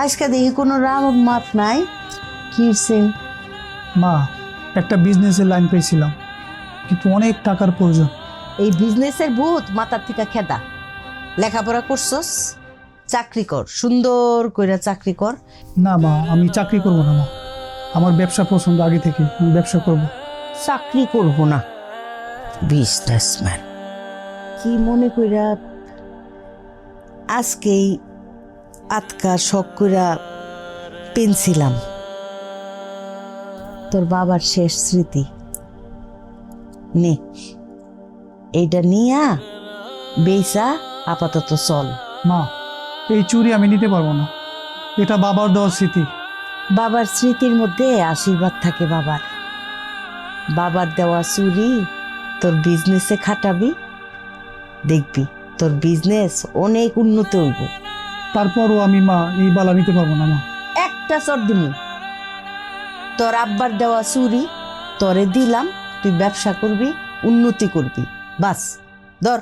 আজকে দেখি কোনো রাম মাত নাই। কি হইছে? মা, একটা বিজনেসের লাইন পেয়েছিলাম, কিন্তু অনেক টাকার প্রয়োজন। এই বিজনেসের ভূত মাথার থেকে খেদা। লেখাপড়া করছস, চাকরি কর, সুন্দর কইরা চাকরি কর। না মা, আমি চাকরি করব না মা। আমার ব্যবসা পছন্দ আগে থেকে, আমি ব্যবসা করব। চাকরি করব না, বিজনেসম্যান। কি মনে কইরা আজকেই আতকা শখ কইরা পেনছিলাম তোর বাবার শেষ স্মৃতি। নে এইটা নিয়া বেইসা আপাতত চল। মা, এই চুরি আমি নিতে পারবো না, এটা বাবার দেওয়ার স্মৃতি। বাবার স্মৃতির মধ্যে আশীর্বাদ থাকে বাবার। বাবার দেওয়া চুরি তোর বিজনেসে খাটাবি, দেখবি তোর বিজনেস অনেক উন্নত হইব। তারপরও আমি মা এই বালা নিতে পারবো না মা। একটা চর দিমু, তোর আব্বার দেওয়া চুরি তোরে দিলাম, তুই ব্যবসা করবি, উন্নতি করবি, বাস ধর।